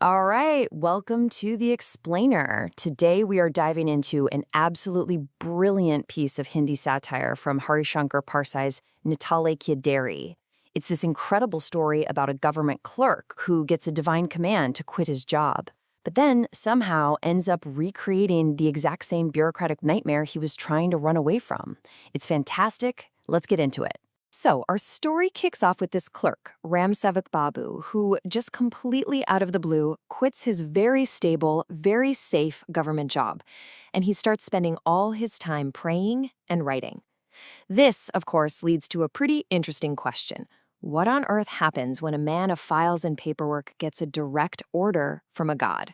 All right, welcome to The Explainer. Today we are diving into an absolutely brilliant piece of Hindi satire from Harishankar Parsai's Nitale Kyaderi. It's this incredible story about a government clerk who gets a divine command to quit his job, but then somehow ends up recreating the exact same bureaucratic nightmare he was trying to run away from. It's fantastic. Let's get into it. So, our story kicks off with this clerk, Ram Sevak Babu, who just completely out of the blue quits his very stable, very safe government job, and he starts spending all his time praying and writing. This, of course, leads to a pretty interesting question. What on earth happens when a man of files and paperwork gets a direct order from a god?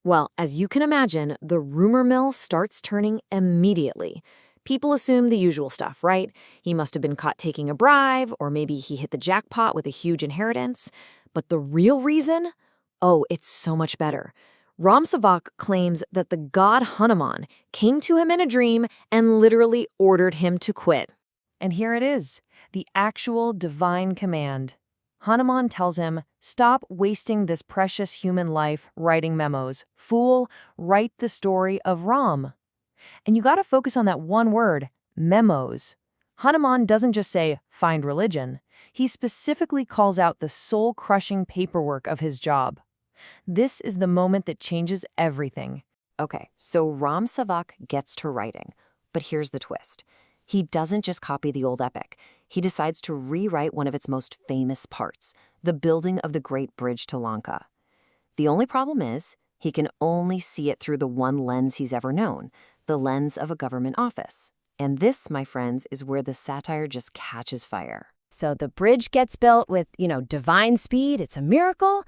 Well, as you can imagine, the rumor mill starts turning immediately. People assume the usual stuff, right? He must have been caught taking a bribe, or maybe he hit the jackpot with a huge inheritance. But the real reason? Oh, it's so much better. Ram Sevak claims that the god Hanuman came to him in a dream and literally ordered him to quit. And here it is, the actual divine command. Hanuman tells him, "Stop wasting this precious human life writing memos. Fool, write the story of Ram." And you gotta focus on that one word, memos. Hanuman doesn't just say, find religion. He specifically calls out the soul-crushing paperwork of his job. This is the moment that changes everything. Okay, so Ram Sevak gets to writing. But here's the twist. He doesn't just copy the old epic. He decides to rewrite one of its most famous parts, the building of the Great Bridge to Lanka. The only problem is, he can only see it through the one lens he's ever known, the lens of a government office. And this, my friends, is where the satire just catches fire. So the bridge gets built with, divine speed. It's a miracle.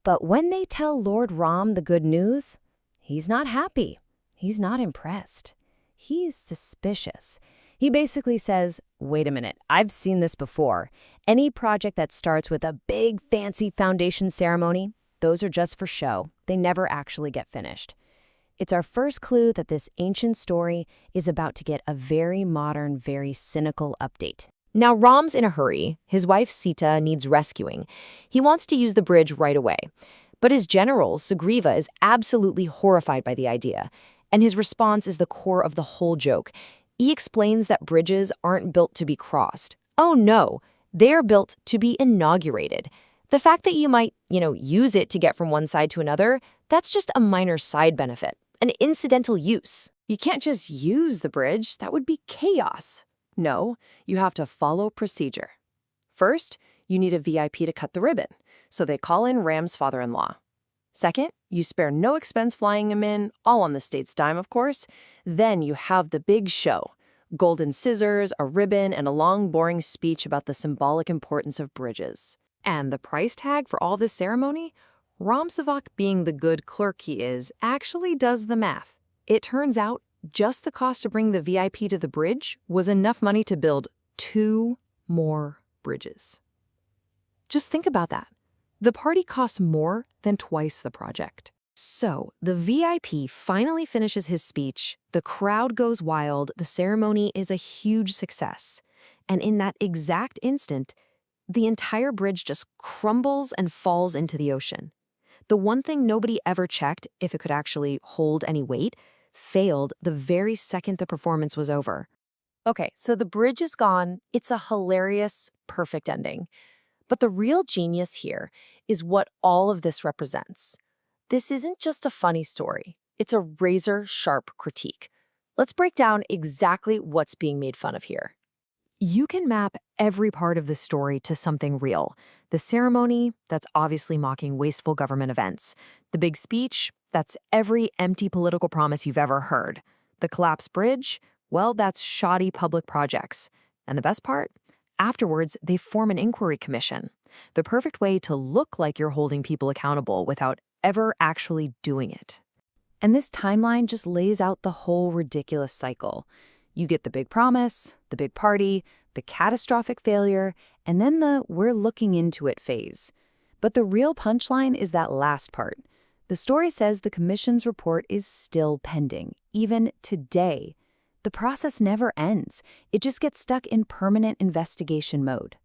But when they tell Lord Ram the good news, he's not happy. He's not impressed. He's suspicious. He basically says, wait a minute, I've seen this before. Any project that starts with a big, fancy foundation ceremony, those are just for show. They never actually get finished. It's our first clue that this ancient story is about to get a very modern, very cynical update. Now, Ram's in a hurry. His wife Sita needs rescuing. He wants to use the bridge right away. But his general, Sugriva, is absolutely horrified by the idea. And his response is the core of the whole joke. He explains that bridges aren't built to be crossed. Oh no, they're built to be inaugurated. The fact that you might, use it to get from one side to another, that's just a minor side benefit. An incidental use. You can't just use the bridge. That would be chaos. No, you have to follow procedure. First, you need a VIP to cut the ribbon, so they call in Ram's father-in-law. Second, you spare no expense flying him in, all on the state's dime, of course. Then you have the big show. Golden scissors, a ribbon, and a long, boring speech about the symbolic importance of bridges. And the price tag for all this ceremony? Ram Sevak, being the good clerk he is, actually does the math. It turns out just the cost to bring the VIP to the bridge was enough money to build 2 more bridges. Just think about that. The party costs more than twice the project. So, the VIP finally finishes his speech, the crowd goes wild, the ceremony is a huge success. And in that exact instant, the entire bridge just crumbles and falls into the ocean. The one thing nobody ever checked, if it could actually hold any weight, failed the very second the performance was over. Okay, so the bridge is gone. It's a hilarious, perfect ending. But the real genius here is what all of this represents. This isn't just a funny story. It's a razor-sharp critique. Let's break down exactly what's being made fun of here. You can map every part of the story to something real. The ceremony, that's obviously mocking wasteful government events. The big speech, that's every empty political promise you've ever heard. The collapsed bridge, well, that's shoddy public projects. And the best part? Afterwards, they form an inquiry commission. The perfect way to look like you're holding people accountable without ever actually doing it. And this timeline just lays out the whole ridiculous cycle. You get the big promise, the big party, the catastrophic failure, and then the we're looking into it phase. But the real punchline is that last part. The story says the commission's report is still pending, even today. The process never ends. It just gets stuck in permanent investigation mode.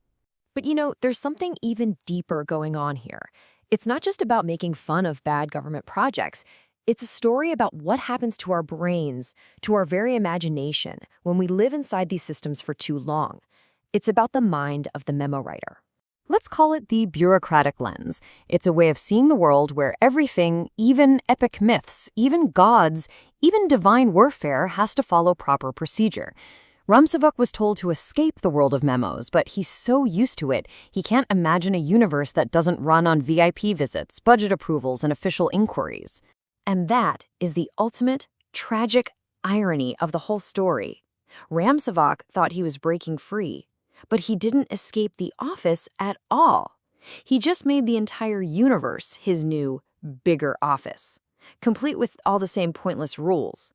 But there's something even deeper going on here. It's not just about making fun of bad government projects. It's a story about what happens to our brains, to our very imagination, when we live inside these systems for too long. It's about the mind of the memo writer. Let's call it the bureaucratic lens. It's a way of seeing the world where everything, even epic myths, even gods, even divine warfare, has to follow proper procedure. Ramsavuk was told to escape the world of memos, but he's so used to it, he can't imagine a universe that doesn't run on VIP visits, budget approvals, and official inquiries. And that is the ultimate, tragic irony of the whole story. Ramsavuk thought he was breaking free, but he didn't escape the office at all. He just made the entire universe his new, bigger office, complete with all the same pointless rules.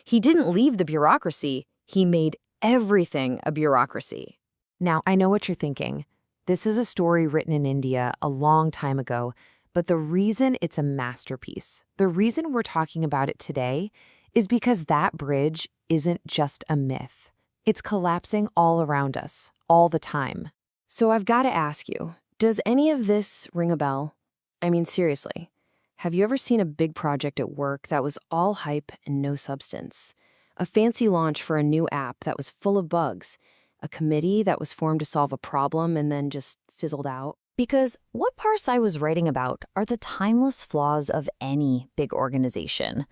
He didn't leave the bureaucracy, he made everything a bureaucracy. Now, I know what you're thinking. This is a story written in India a long time ago, but the reason it's a masterpiece, the reason we're talking about it today, is because that bridge isn't just a myth. It's collapsing all around us, all the time. So I've got to ask you, does any of this ring a bell? I mean, seriously, have you ever seen a big project at work that was all hype and no substance? A fancy launch for a new app that was full of bugs, a committee that was formed to solve a problem and then just fizzled out? Because what Parsai was writing about are the timeless flaws of any big organization.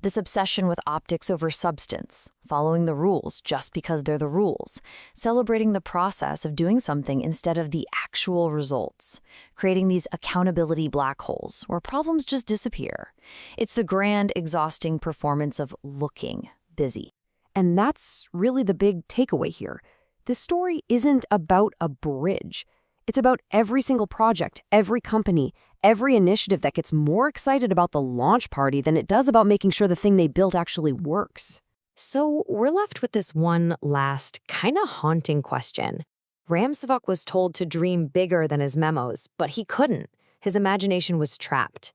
This obsession with optics over substance, following the rules just because they're the rules, celebrating the process of doing something instead of the actual results, creating these accountability black holes where problems just disappear. It's the grand, exhausting performance of looking busy. And that's really the big takeaway here. This story isn't about a bridge. It's about every single project, every company, every initiative that gets more excited about the launch party than it does about making sure the thing they built actually works. So we're left with this one last, kind of haunting question. Ramsavuk was told to dream bigger than his memos, but he couldn't. His imagination was trapped.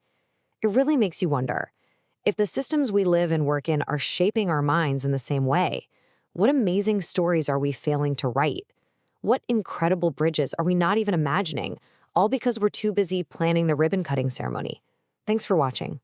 It really makes you wonder, if the systems we live and work in are shaping our minds in the same way, what amazing stories are we failing to write? What incredible bridges are we not even imagining, all because we're too busy planning the ribbon-cutting ceremony? Thanks for watching.